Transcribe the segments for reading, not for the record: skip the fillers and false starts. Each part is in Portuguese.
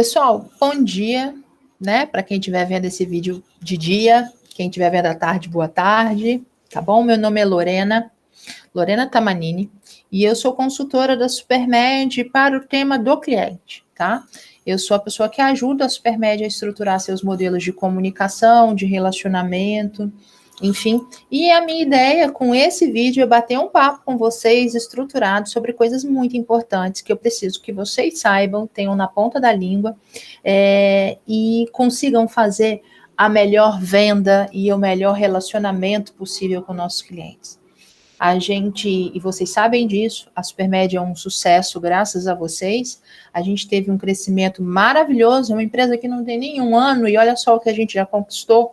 Pessoal, bom dia, né? Para quem estiver vendo esse vídeo de dia, quem estiver vendo à tarde, boa tarde, tá bom? Meu nome é Lorena Tamanini, e eu sou consultora da Supermed para o tema do cliente, tá? Eu sou a pessoa que ajuda a Supermed a estruturar seus modelos de comunicação, de relacionamento, enfim. E a minha ideia com esse vídeo é bater um papo com vocês estruturado sobre coisas muito importantes que eu preciso que vocês saibam, tenham na ponta da língua, e consigam fazer a melhor venda e o melhor relacionamento possível com nossos clientes. A gente, e vocês sabem disso, a Supermed é um sucesso graças a vocês. A gente teve um crescimento maravilhoso, uma empresa que não tem nenhum ano, e olha só o que a gente já conquistou.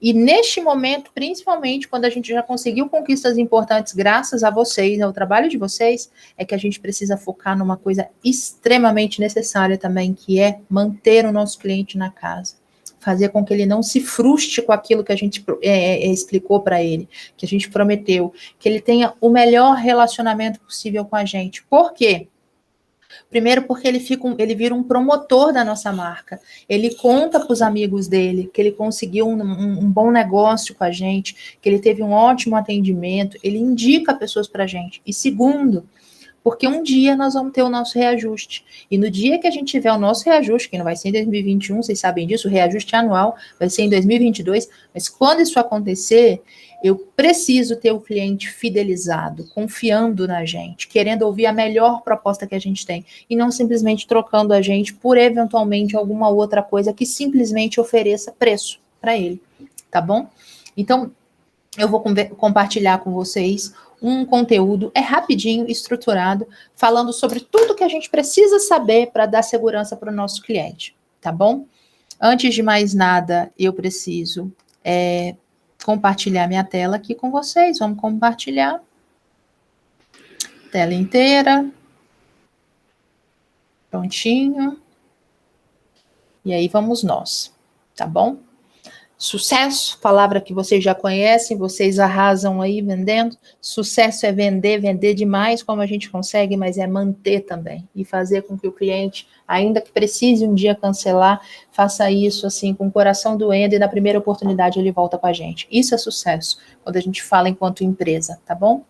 E neste momento, principalmente quando a gente já conseguiu conquistas importantes graças a vocês, ao trabalho de vocês, é que a gente precisa focar numa coisa extremamente necessária também, que é manter o nosso cliente na casa. Fazer com que ele não se frustre com aquilo que a gente explicou para ele, que a gente prometeu, que ele tenha o melhor relacionamento possível com a gente. Por quê? Primeiro porque ele vira um promotor da nossa marca. Ele conta para os amigos dele que ele conseguiu um bom negócio com a gente, que ele teve um ótimo atendimento, ele indica pessoas para a gente. E segundo, porque um dia nós vamos ter o nosso reajuste. E no dia que a gente tiver o nosso reajuste, que não vai ser em 2021, vocês sabem disso, o reajuste anual vai ser em 2022, mas quando isso acontecer, eu preciso ter o cliente fidelizado, confiando na gente, querendo ouvir a melhor proposta que a gente tem, e não simplesmente trocando a gente por, eventualmente, alguma outra coisa que simplesmente ofereça preço para ele, tá bom? Então, eu vou compartilhar com vocês um conteúdo, rapidinho, estruturado, falando sobre tudo que a gente precisa saber para dar segurança para o nosso cliente, tá bom? Antes de mais nada, eu preciso compartilhar minha tela aqui com vocês. Vamos compartilhar. Tela inteira. Prontinho. E aí vamos nós, tá bom? Sucesso, palavra que vocês já conhecem, vocês arrasam aí vendendo. Sucesso é vender, vender demais como a gente consegue, mas é manter também. E fazer com que o cliente, ainda que precise um dia cancelar, faça isso assim com o coração doendo e na primeira oportunidade ele volta com a gente. Isso é sucesso, quando a gente fala enquanto empresa, tá bom?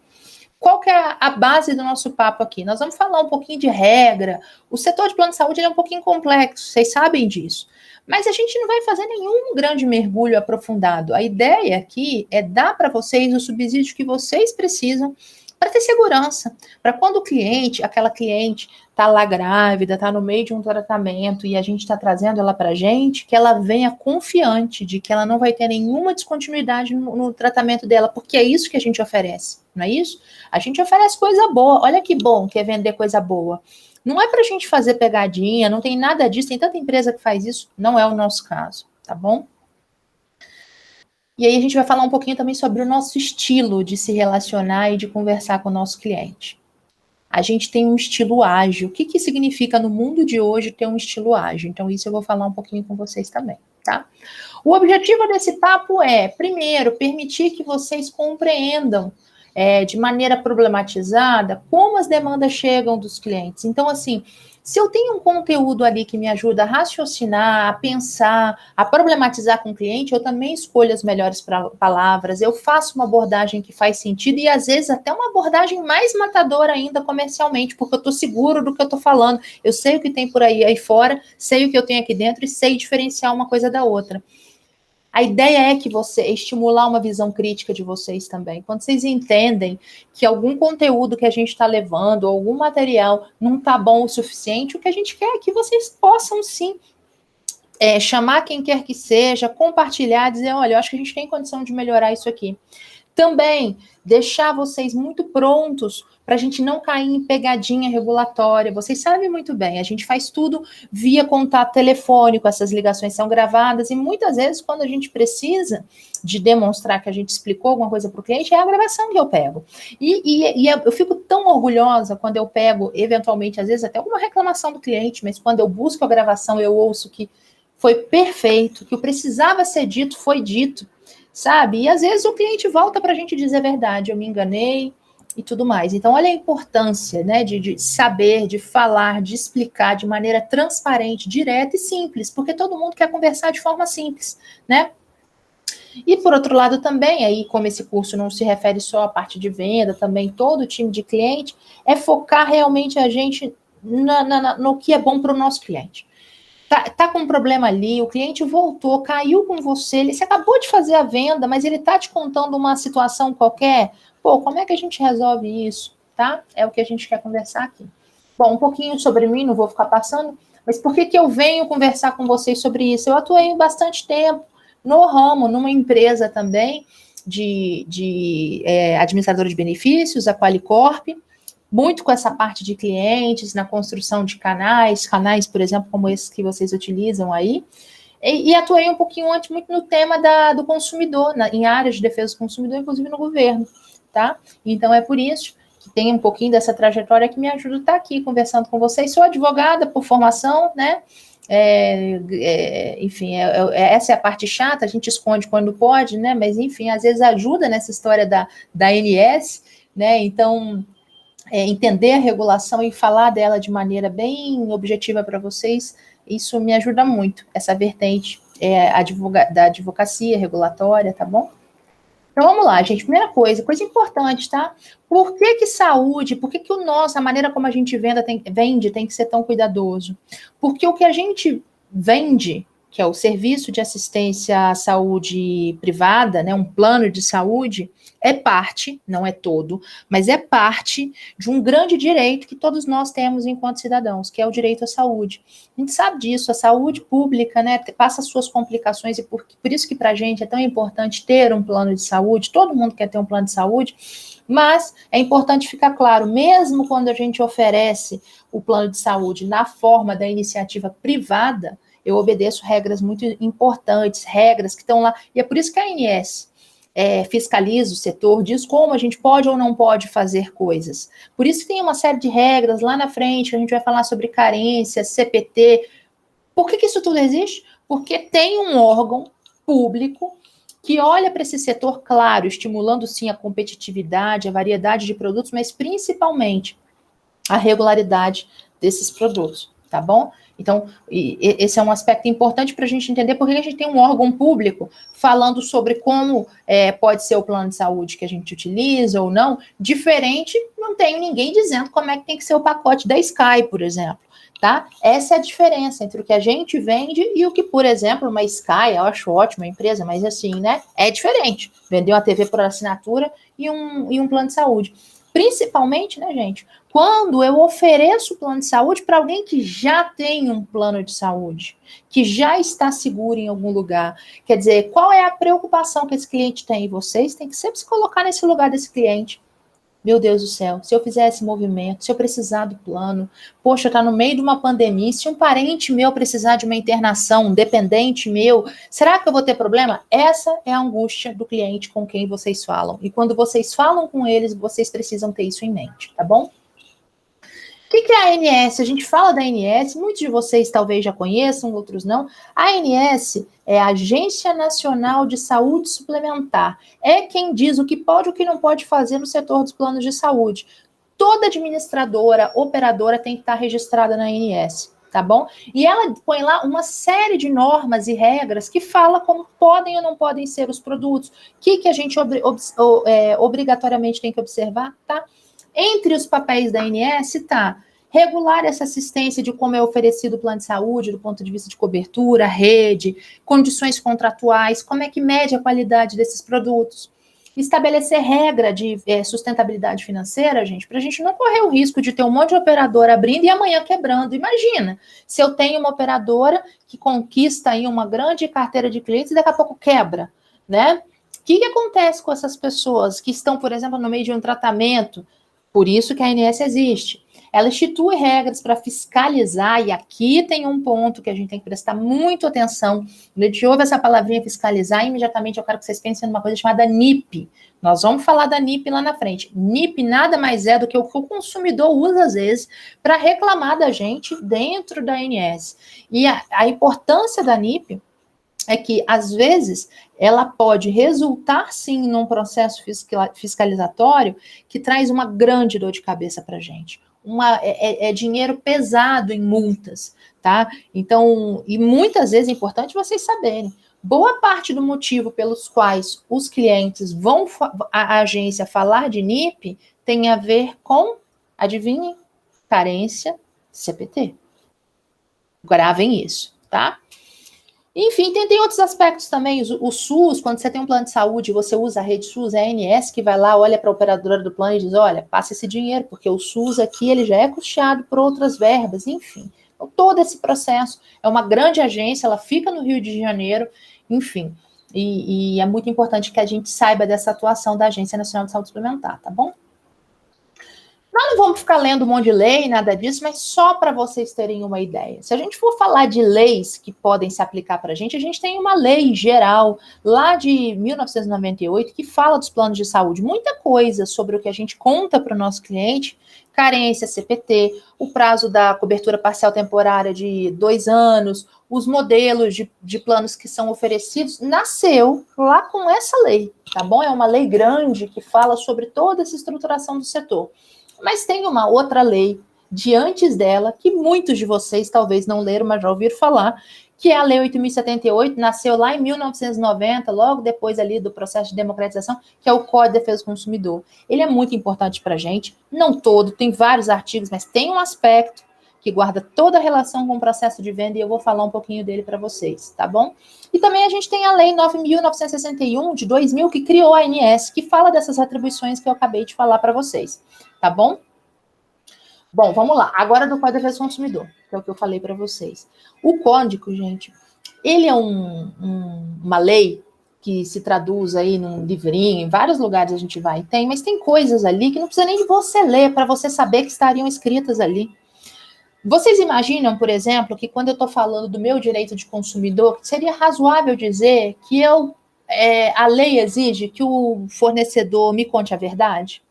Qual que é a base do nosso papo aqui? Nós vamos falar um pouquinho de regra. O setor de plano de saúde é um pouquinho complexo, vocês sabem disso. Mas a gente não vai fazer nenhum grande mergulho aprofundado. A ideia aqui é dar para vocês o subsídio que vocês precisam para ter segurança. Para quando o cliente, aquela cliente, está lá grávida, está no meio de um tratamento e a gente está trazendo ela para a gente, que ela venha confiante de que ela não vai ter nenhuma descontinuidade no tratamento dela, porque é isso que a gente oferece, não é isso? A gente oferece coisa boa. Olha que bom que é vender coisa boa. Não é para a gente fazer pegadinha, não tem nada disso, tem tanta empresa que faz isso, não é o nosso caso, tá bom? E aí a gente vai falar um pouquinho também sobre o nosso estilo de se relacionar e de conversar com o nosso cliente. A gente tem um estilo ágil. O que que significa no mundo de hoje ter um estilo ágil? Então isso eu vou falar um pouquinho com vocês também, tá? O objetivo desse papo é, primeiro, permitir que vocês compreendam de maneira problematizada como as demandas chegam dos clientes. Então, assim, se eu tenho um conteúdo ali que me ajuda a raciocinar, a pensar, a problematizar com o cliente, eu também escolho as melhores palavras, eu faço uma abordagem que faz sentido e, às vezes, até uma abordagem mais matadora ainda comercialmente, porque eu estou seguro do que eu estou falando. Eu sei o que tem por aí fora, sei o que eu tenho aqui dentro e sei diferenciar uma coisa da outra. A ideia é que você estimular uma visão crítica de vocês também. Quando vocês entendem que algum conteúdo que a gente está levando, algum material não está bom o suficiente, o que a gente quer é que vocês possam sim chamar quem quer que seja, compartilhar, dizer, olha, eu acho que a gente tem condição de melhorar isso aqui. Também deixar vocês muito prontos para a gente não cair em pegadinha regulatória. Vocês sabem muito bem, a gente faz tudo via contato telefônico, essas ligações são gravadas, e muitas vezes, quando a gente precisa de demonstrar que a gente explicou alguma coisa para o cliente, é a gravação que eu pego. E eu fico tão orgulhosa quando eu pego, eventualmente, às vezes, até alguma reclamação do cliente, mas quando eu busco a gravação, eu ouço que foi perfeito, que o precisava ser dito, foi dito. Sabe? E às vezes o cliente volta para a gente dizer a verdade, eu me enganei, e tudo mais. Então, olha a importância, né, de saber, de falar, de explicar de maneira transparente, direta e simples, porque todo mundo quer conversar de forma simples, né? E, por outro lado, também, aí, como esse curso não se refere só à parte de venda, também todo o time de cliente, é focar realmente a gente no que é bom para o nosso cliente. Tá com um problema ali, o cliente voltou, caiu com você, você acabou de fazer a venda, mas ele tá te contando uma situação qualquer. Pô, como é que a gente resolve isso, tá? É o que a gente quer conversar aqui. Bom, um pouquinho sobre mim, não vou ficar passando, mas por que eu venho conversar com vocês sobre isso? Eu atuei bastante tempo no ramo, numa empresa também de administradora de benefícios, a Qualicorp, muito com essa parte de clientes, na construção de canais, por exemplo, como esses que vocês utilizam aí, e atuei um pouquinho antes muito no tema do consumidor, em áreas de defesa do consumidor, inclusive no governo, tá? Então é por isso que tem um pouquinho dessa trajetória que me ajuda a estar aqui conversando com vocês. Sou advogada por formação, né? Enfim, essa é a parte chata, a gente esconde quando pode, né? Mas enfim, às vezes ajuda nessa história da ANS, né? Então, entender a regulação e falar dela de maneira bem objetiva para vocês, isso me ajuda muito, essa vertente da advocacia regulatória, tá bom? Então, vamos lá, gente. Primeira coisa importante, tá? Por que saúde, por que a maneira como a gente vende tem que ser tão cuidadoso? Porque o que a gente vende, que é o serviço de assistência à saúde privada, né, um plano de saúde, é parte, não é todo, mas é parte de um grande direito que todos nós temos enquanto cidadãos, que é o direito à saúde. A gente sabe disso, a saúde pública, né, passa suas complicações, e por isso que para a gente é tão importante ter um plano de saúde, todo mundo quer ter um plano de saúde, mas é importante ficar claro, mesmo quando a gente oferece o plano de saúde na forma da iniciativa privada, eu obedeço regras muito importantes, regras que estão lá, e é por isso que a ANS fiscaliza o setor, diz como a gente pode ou não pode fazer coisas. Por isso que tem uma série de regras lá na frente, que a gente vai falar sobre carência, CPT. Por que isso tudo existe? Porque tem um órgão público que olha para esse setor, claro, estimulando sim a competitividade, a variedade de produtos, mas principalmente a regularidade desses produtos, tá bom? Então, esse é um aspecto importante para a gente entender por que a gente tem um órgão público falando sobre como pode ser o plano de saúde que a gente utiliza ou não. Diferente, não tem ninguém dizendo como é que tem que ser o pacote da Sky, por exemplo. Tá? Essa é a diferença entre o que a gente vende e o que, por exemplo, uma Sky, eu acho ótima a empresa, mas assim, né? É diferente. Vender uma TV por assinatura e um plano de saúde. Principalmente, né, gente, quando eu ofereço plano de saúde para alguém que já tem um plano de saúde, que já está seguro em algum lugar. Quer dizer, qual é a preocupação que esse cliente tem? E vocês têm que sempre se colocar nesse lugar desse cliente. Meu Deus do céu, se eu fizer esse movimento, se eu precisar do plano, poxa, tá no meio de uma pandemia, se um parente meu precisar de uma internação, um dependente meu, será que eu vou ter problema? Essa é a angústia do cliente com quem vocês falam. E quando vocês falam com eles, vocês precisam ter isso em mente, tá bom? O que é a ANS? A gente fala da ANS, muitos de vocês talvez já conheçam, outros não. A ANS é a Agência Nacional de Saúde Suplementar. É quem diz o que pode e o que não pode fazer no setor dos planos de saúde. Toda administradora, operadora tem que estar registrada na ANS, tá bom? E ela põe lá uma série de normas e regras que fala como podem ou não podem ser os produtos, o que a gente obrigatoriamente tem que observar, tá? Entre os papéis da ANS está regular essa assistência de como é oferecido o plano de saúde, do ponto de vista de cobertura, rede, condições contratuais, como é que mede a qualidade desses produtos. Estabelecer regra de sustentabilidade financeira, gente, para a gente não correr o risco de ter um monte de operadora abrindo e amanhã quebrando. Imagina, se eu tenho uma operadora que conquista aí uma grande carteira de clientes e daqui a pouco quebra, né? O que acontece com essas pessoas que estão, por exemplo, no meio de um tratamento? Por isso que a ANS existe. Ela institui regras para fiscalizar, e aqui tem um ponto que a gente tem que prestar muito atenção. Quando a gente ouve essa palavrinha fiscalizar, imediatamente eu quero que vocês pensem numa coisa chamada NIP. Nós vamos falar da NIP lá na frente. NIP nada mais é do que o consumidor usa, às vezes, para reclamar da gente dentro da ANS. E a importância da NIP é que, às vezes, ela pode resultar, sim, num processo fiscalizatório que traz uma grande dor de cabeça para a gente. É dinheiro pesado em multas, tá? Então, e muitas vezes é importante vocês saberem, boa parte do motivo pelos quais os clientes vão à agência falar de NIP tem a ver com, adivinhem, carência CPT. Gravem isso, tá? Enfim, tem outros aspectos também. O SUS, quando você tem um plano de saúde, você usa a rede SUS, é a ANS que vai lá, olha para a operadora do plano e diz, olha, passa esse dinheiro, porque o SUS aqui ele já é custeado por outras verbas, enfim. Então, todo esse processo é uma grande agência, ela fica no Rio de Janeiro, enfim. E é muito importante que a gente saiba dessa atuação da Agência Nacional de Saúde Suplementar, tá bom? Nós não vamos ficar lendo um monte de lei, nada disso, mas só para vocês terem uma ideia. Se a gente for falar de leis que podem se aplicar para a gente tem uma lei geral lá de 1998 que fala dos planos de saúde. Muita coisa sobre o que a gente conta para o nosso cliente, carência, CPT, o prazo da cobertura parcial temporária de 2 anos, os modelos de planos que são oferecidos, nasceu lá com essa lei, tá bom? É uma lei grande que fala sobre toda essa estruturação do setor. Mas tem uma outra lei de antes dela, que muitos de vocês talvez não leram, mas já ouviram falar, que é a Lei 8.078, nasceu lá em 1990, logo depois ali do processo de democratização, que é o Código de Defesa do Consumidor. Ele é muito importante para a gente, não todo, tem vários artigos, mas tem um aspecto que guarda toda a relação com o processo de venda, e eu vou falar um pouquinho dele para vocês, tá bom? E também a gente tem a Lei 9.961, de 2000, que criou a ANS, que fala dessas atribuições que eu acabei de falar para vocês. Tá bom? Bom, vamos lá. Agora do Código de Defesa do Consumidor, que é o que eu falei para vocês. O código, gente, ele é uma lei que se traduz aí num livrinho, em vários lugares a gente vai e tem, mas tem coisas ali que não precisa nem de você ler para você saber que estariam escritas ali. Vocês imaginam, por exemplo, que quando eu estou falando do meu direito de consumidor, seria razoável dizer que a lei exige que o fornecedor me conte a verdade?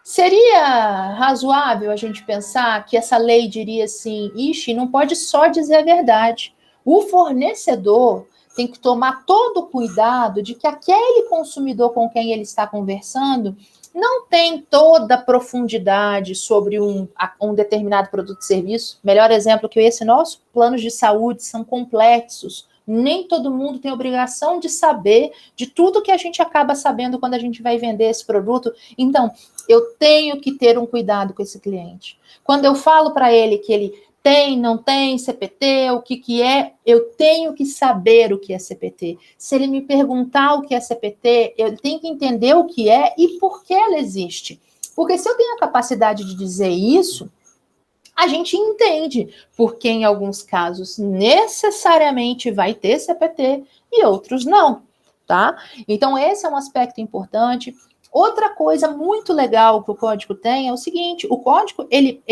Seria razoável a gente pensar que essa lei diria assim, ixi, não pode só dizer a verdade. O fornecedor tem que tomar todo o cuidado de que aquele consumidor com quem ele está conversando não tem toda a profundidade sobre um determinado produto ou serviço. Melhor exemplo que esse, nossos planos de saúde são complexos. Nem todo mundo tem obrigação de saber de tudo que a gente acaba sabendo quando a gente vai vender esse produto. Então, eu tenho que ter um cuidado com esse cliente. Quando eu falo para ele que ele tem, não tem CPT, o que é, eu tenho que saber o que é CPT. Se ele me perguntar o que é CPT, eu tenho que entender o que é e por que ela existe. Porque se eu tenho a capacidade de dizer isso, a gente entende porque em alguns casos necessariamente vai ter CPT e outros não, tá? Então esse é um aspecto importante. Outra coisa muito legal que o código tem é o seguinte, o código ele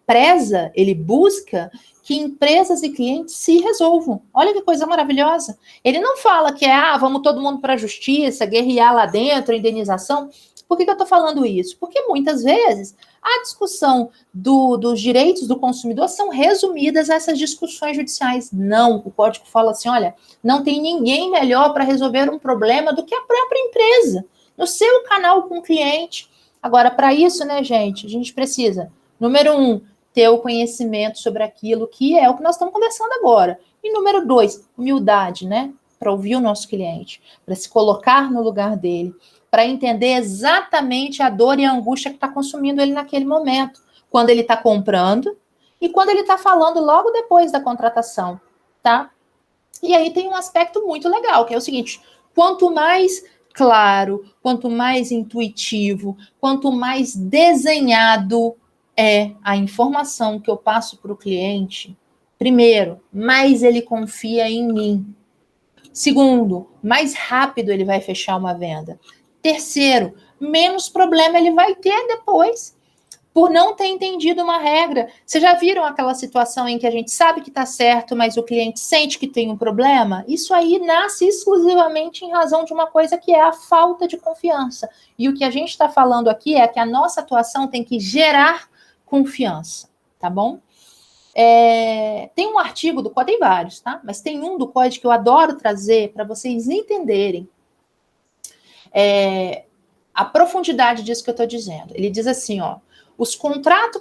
preza, ele busca que empresas e clientes se resolvam. Olha que coisa maravilhosa. Ele não fala que vamos todo mundo para a justiça, guerrear lá dentro, indenização. Por que eu estou falando isso? Porque muitas vezes a discussão dos direitos do consumidor são resumidas a essas discussões judiciais. Não, o código fala assim, olha, não tem ninguém melhor para resolver um problema do que a própria empresa, no seu canal com o cliente. Agora, para isso, né, gente, a gente precisa, número 1, ter o conhecimento sobre aquilo que é o que nós estamos conversando agora. E número 2, humildade, né, para ouvir o nosso cliente, para se colocar no lugar dele, para entender exatamente a dor e a angústia que está consumindo ele naquele momento, quando ele está comprando e quando ele está falando logo depois da contratação, tá? E aí tem um aspecto muito legal, que é o seguinte, quanto mais claro, quanto mais intuitivo, quanto mais desenhado é a informação que eu passo para o cliente, primeiro, mais ele confia em mim. Segundo, mais rápido ele vai fechar uma venda. Terceiro, menos problema ele vai ter depois, por não ter entendido uma regra. Vocês já viram aquela situação em que a gente sabe que está certo, mas o cliente sente que tem um problema? Isso aí nasce exclusivamente em razão de uma coisa que é a falta de confiança. E o que a gente está falando aqui é que a nossa atuação tem que gerar confiança, tá bom? Tem um artigo do código, tem vários, tá? Mas tem um do código que eu adoro trazer para vocês entenderem a profundidade disso que eu estou dizendo. Ele diz assim, ó, os contratos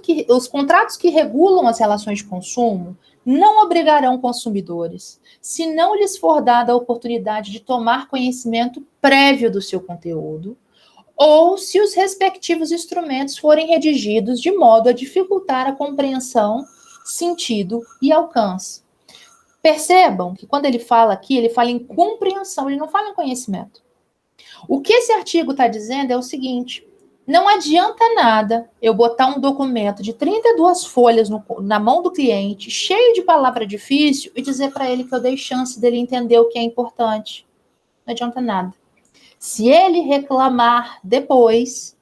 que regulam as relações de consumo não obrigarão consumidores, se não lhes for dada a oportunidade de tomar conhecimento prévio do seu conteúdo, ou se os respectivos instrumentos forem redigidos de modo a dificultar a compreensão, sentido e alcance. Percebam que quando ele fala aqui, ele fala em compreensão, ele não fala em conhecimento. O que esse artigo está dizendo é o seguinte: não adianta nada eu botar um documento de 32 folhas na mão do cliente, cheio de palavra difícil, e dizer para ele que eu dei chance dele entender o que é importante. Não adianta nada. Se ele reclamar depois,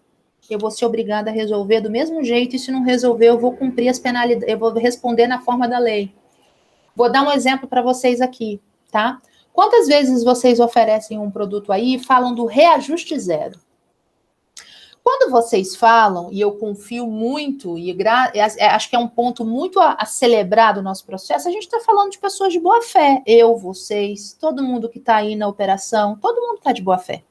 eu vou ser obrigada a resolver do mesmo jeito, e se não resolver, eu vou cumprir as penalidades, eu vou responder na forma da lei. Vou dar um exemplo para vocês aqui, tá? Quantas vezes vocês oferecem um produto aí e falam do reajuste zero? Quando vocês falam, e eu confio muito, e acho que é um ponto muito a celebrar do nosso processo, a gente está falando de pessoas de boa fé. Eu, vocês, todo mundo que está aí na operação, todo mundo está de boa fé.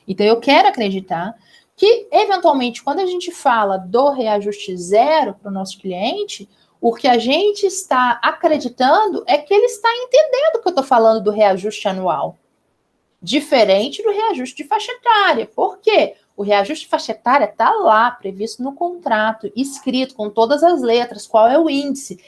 Então, eu quero acreditar que, eventualmente, quando a gente fala do reajuste zero para o nosso cliente, o que a gente está acreditando é que ele está entendendo que eu estou falando do reajuste anual. Diferente do reajuste de faixa etária. Por quê? O reajuste de faixa etária está lá, previsto no contrato, escrito com todas as letras, qual é o índice.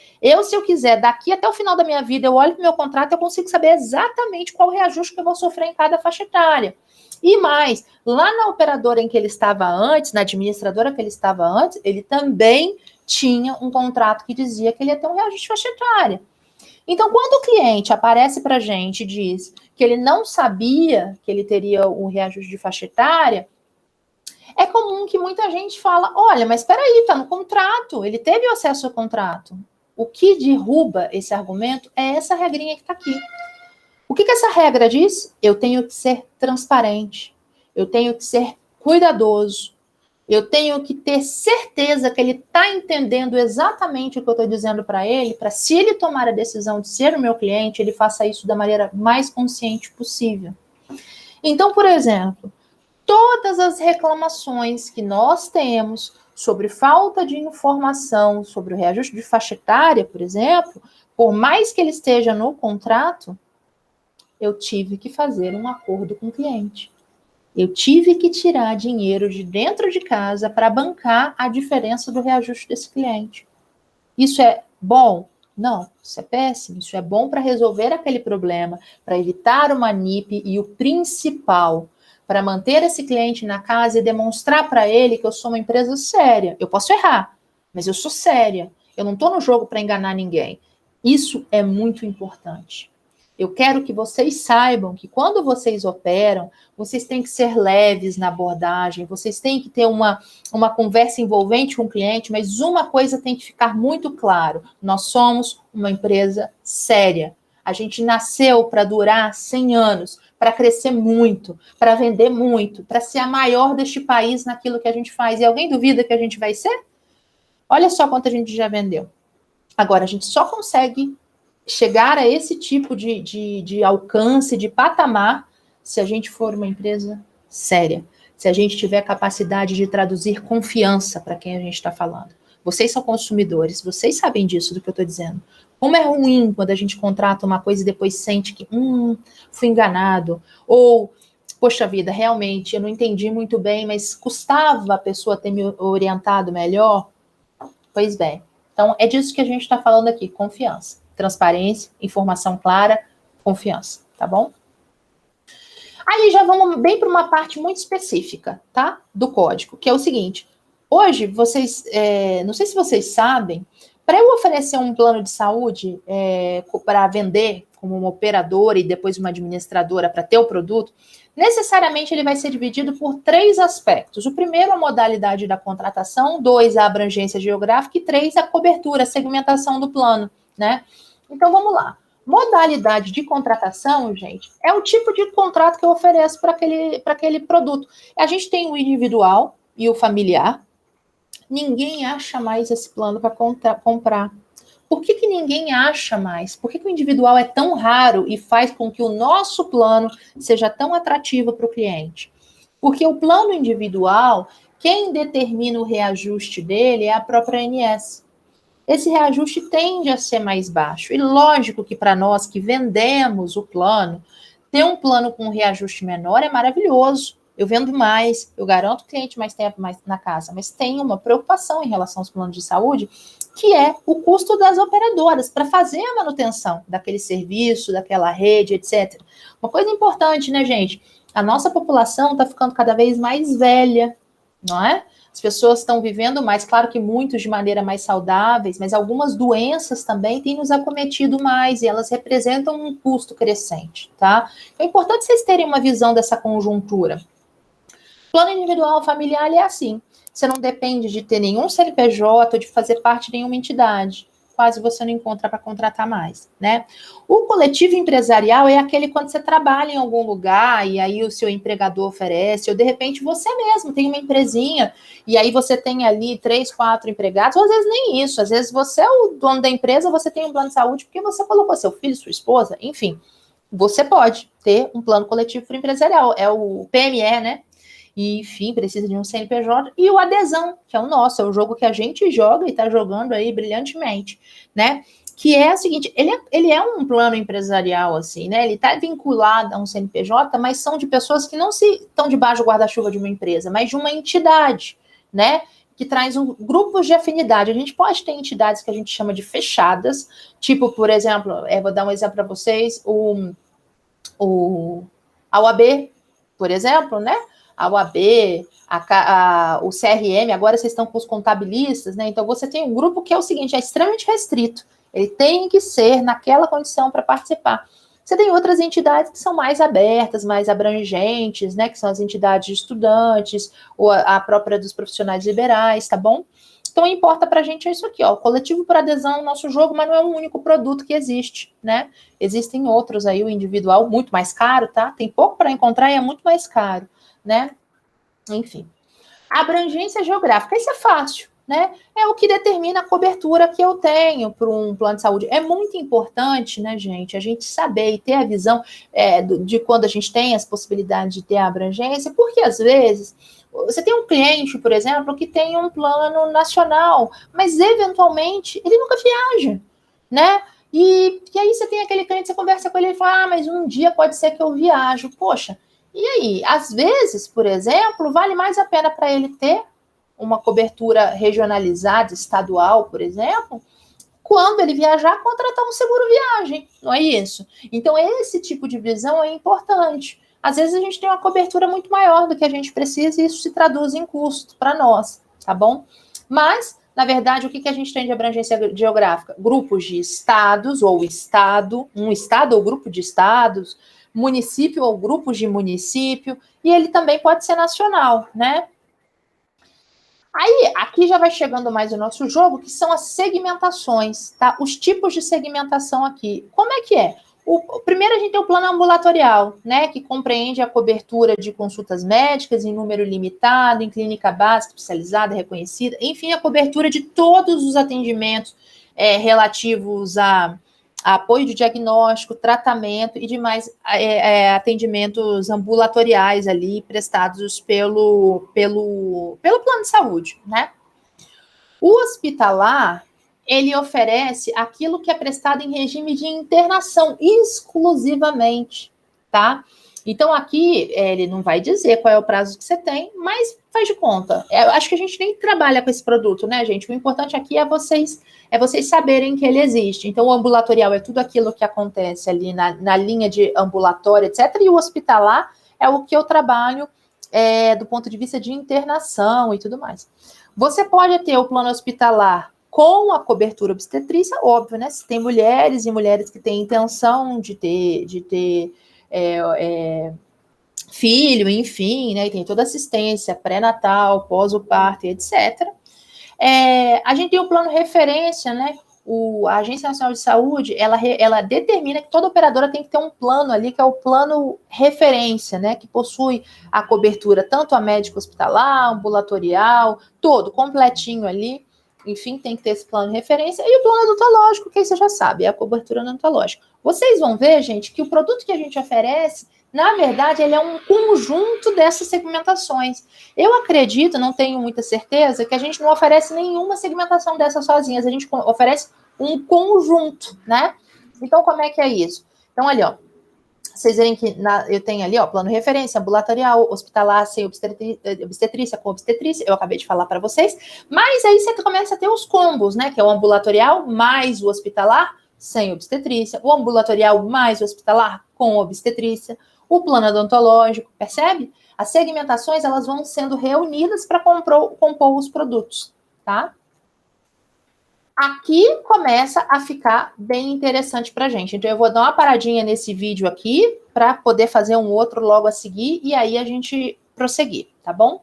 Se eu quiser, daqui até o final da minha vida, eu olho para o meu contrato, eu consigo saber exatamente qual o reajuste que eu vou sofrer em cada faixa etária. E mais, lá na operadora em que ele estava antes, na administradora que ele estava antes, ele também tinha um contrato que dizia que ele ia ter um reajuste de faixa etária. Então, quando o cliente aparece para a gente e diz que ele não sabia que ele teria um reajuste de faixa etária, é comum que muita gente fala, olha, mas espera aí, está no contrato, ele teve acesso ao contrato. O que derruba esse argumento é essa regrinha que está aqui. O que essa regra diz? Eu tenho que ser transparente, eu tenho que ser cuidadoso, eu tenho que ter certeza que ele está entendendo exatamente o que eu estou dizendo para ele, para se ele tomar a decisão de ser o meu cliente, ele faça isso da maneira mais consciente possível. Então, por exemplo, todas as reclamações que nós temos sobre falta de informação sobre o reajuste de faixa etária, por exemplo, por mais que ele esteja no contrato, eu tive que fazer um acordo com o cliente. Eu tive que tirar dinheiro de dentro de casa para bancar a diferença do reajuste desse cliente. Isso é bom? Não, isso é péssimo. Isso é bom para resolver aquele problema, para evitar uma NIP e o principal, para manter esse cliente na casa e demonstrar para ele que eu sou uma empresa séria. Eu posso errar, mas eu sou séria. Eu não estou no jogo para enganar ninguém. Isso é muito importante. Eu quero que vocês saibam que quando vocês operam, vocês têm que ser leves na abordagem, vocês têm que ter uma conversa envolvente com o cliente, mas uma coisa tem que ficar muito claro: nós somos uma empresa séria. A gente nasceu para durar 100 anos, para crescer muito, para vender muito, para ser a maior deste país naquilo que a gente faz. E alguém duvida que a gente vai ser? Olha só quanto a gente já vendeu. Agora, a gente só consegue chegar a esse tipo de alcance, de patamar, se a gente for uma empresa séria, se a gente tiver capacidade de traduzir confiança para quem a gente está falando. Vocês são consumidores, vocês sabem disso do que eu estou dizendo. Como é ruim quando a gente contrata uma coisa e depois sente que, fui enganado, ou, poxa vida, realmente, eu não entendi muito bem, mas custava a pessoa ter me orientado melhor? Pois bem, então é disso que a gente está falando aqui, confiança. Transparência, informação clara, confiança, tá bom? Aí já vamos bem para uma parte muito específica, tá? Do código, que é o seguinte. Hoje, vocês, não sei se vocês sabem, para eu oferecer um plano de saúde para vender como uma operadora e depois uma administradora para ter o produto, necessariamente ele vai ser dividido por 3 aspectos. O primeiro, a modalidade da contratação, 2, a abrangência geográfica e 3, a cobertura, a segmentação do plano, né? Então, vamos lá. Modalidade de contratação, gente, é o tipo de contrato que eu ofereço para aquele produto. A gente tem o individual e o familiar. Ninguém acha mais esse plano para comprar. Por que ninguém acha mais? Por que o individual é tão raro e faz com que o nosso plano seja tão atrativo para o cliente? Porque o plano individual, quem determina o reajuste dele é a própria ANS. Esse reajuste tende a ser mais baixo. E lógico que para nós que vendemos o plano, ter um plano com um reajuste menor é maravilhoso. Eu vendo mais, eu garanto o cliente mais tempo mais na casa, mas tem uma preocupação em relação aos planos de saúde, que é o custo das operadoras para fazer a manutenção daquele serviço, daquela rede, etc. Uma coisa importante, né, gente? A nossa população está ficando cada vez mais velha, não é? As pessoas estão vivendo mais, claro que muitos de maneira mais saudáveis, mas algumas doenças também têm nos acometido mais e elas representam um custo crescente, tá? É importante vocês terem uma visão dessa conjuntura. Plano individual familiar é assim. Você não depende de ter nenhum CNPJ ou de fazer parte de nenhuma entidade. Quase você não encontra para contratar mais, né? O coletivo empresarial é aquele quando você trabalha em algum lugar e aí o seu empregador oferece, ou de repente você mesmo tem uma empresinha e aí você tem ali 3, 4 empregados, ou às vezes nem isso, às vezes você é o dono da empresa, você tem um plano de saúde porque você colocou seu filho, sua esposa, enfim. Você pode ter um plano coletivo empresarial, é o PME, né? E, enfim, precisa de um CNPJ, e o adesão, que é o nosso, é o jogo que a gente joga e está jogando aí brilhantemente, né? Que é o seguinte, ele é um plano empresarial, assim, né? Ele está vinculado a um CNPJ, mas são de pessoas que não estão debaixo do guarda-chuva de uma empresa, mas de uma entidade, né? Que traz grupos de afinidade. A gente pode ter entidades que a gente chama de fechadas, tipo, por exemplo, vou dar um exemplo para vocês, a OAB, por exemplo, né? A OAB, o CRM, agora vocês estão com os contabilistas, né? Então você tem um grupo que é o seguinte, é extremamente restrito. Ele tem que ser naquela condição para participar. Você tem outras entidades que são mais abertas, mais abrangentes, né? Que são as entidades de estudantes, ou a própria dos profissionais liberais, tá bom? Então, importa para a gente é isso aqui, ó. O coletivo por adesão é o nosso jogo, mas não é um único produto que existe, né? Existem outros aí, o individual, muito mais caro, tá? Tem pouco para encontrar e é muito mais caro, né? Enfim. A abrangência geográfica, isso é fácil, né? É o que determina a cobertura que eu tenho para um plano de saúde. É muito importante, né, gente, a gente saber e ter a visão de quando a gente tem as possibilidades de ter a abrangência, porque às vezes você tem um cliente, por exemplo, que tem um plano nacional, mas eventualmente ele nunca viaja, né? E aí você tem aquele cliente, você conversa com ele e fala, mas um dia pode ser que eu viajo. Poxa, e aí, às vezes, por exemplo, vale mais a pena para ele ter uma cobertura regionalizada, estadual, por exemplo, quando ele viajar, contratar um seguro viagem, não é isso? Então, esse tipo de visão é importante. Às vezes a gente tem uma cobertura muito maior do que a gente precisa e isso se traduz em custo para nós, tá bom? Mas, na verdade, o que a gente tem de abrangência geográfica? Grupos de estados ou estado, um estado ou grupo de estados, município ou grupos de município, e ele também pode ser nacional, né? Aí, aqui já vai chegando mais o nosso jogo, que são as segmentações, tá? Os tipos de segmentação aqui. Como é que é? Primeiro a gente tem o plano ambulatorial, né? Que compreende a cobertura de consultas médicas em número limitado, em clínica básica, especializada, reconhecida, enfim, a cobertura de todos os atendimentos relativos a apoio de diagnóstico, tratamento e demais atendimentos ambulatoriais ali prestados pelo plano de saúde, né? O hospitalar, ele oferece aquilo que é prestado em regime de internação exclusivamente, tá? Então, aqui, ele não vai dizer qual é o prazo que você tem, mas faz de conta. Acho que a gente nem trabalha com esse produto, né, gente? O importante aqui é vocês saberem que ele existe. Então, o ambulatorial é tudo aquilo que acontece ali na linha de ambulatório, etc. E o hospitalar é o que eu trabalho do ponto de vista de internação e tudo mais. Você pode ter o plano hospitalar com a cobertura obstetrícia, óbvio, né? Se tem mulheres e mulheres que têm intenção de ter filho, enfim, né? E tem toda assistência pré-natal, pós o parto, etc. A gente tem o plano referência, né? A Agência Nacional de Saúde, ela determina que toda operadora tem que ter um plano ali, que é o plano referência, né? Que possui a cobertura tanto a médico hospitalar, ambulatorial, todo completinho ali. enfim, tem que ter esse plano de referência, e o plano odontológico, que aí você já sabe, é a cobertura odontológica. Vocês vão ver, gente, que o produto que a gente oferece, na verdade, ele é um conjunto dessas segmentações. Eu acredito, não tenho muita certeza, que a gente não oferece nenhuma segmentação dessas sozinhas, a gente oferece um conjunto, né? Então, como é que é isso? Então, ali, ó, vocês verem que eu tenho ali, ó, plano de referência, ambulatorial, hospitalar, sem obstetrícia, com obstetrícia, eu acabei de falar para vocês, mas aí você começa a ter os combos, né, que é o ambulatorial mais o hospitalar, sem obstetrícia, o ambulatorial mais o hospitalar, com obstetrícia, o plano odontológico, percebe? As segmentações, elas vão sendo reunidas para compor os produtos, tá? Aqui começa a ficar bem interessante para a gente. Então, eu vou dar uma paradinha nesse vídeo aqui para poder fazer um outro logo a seguir e aí a gente prosseguir, tá bom?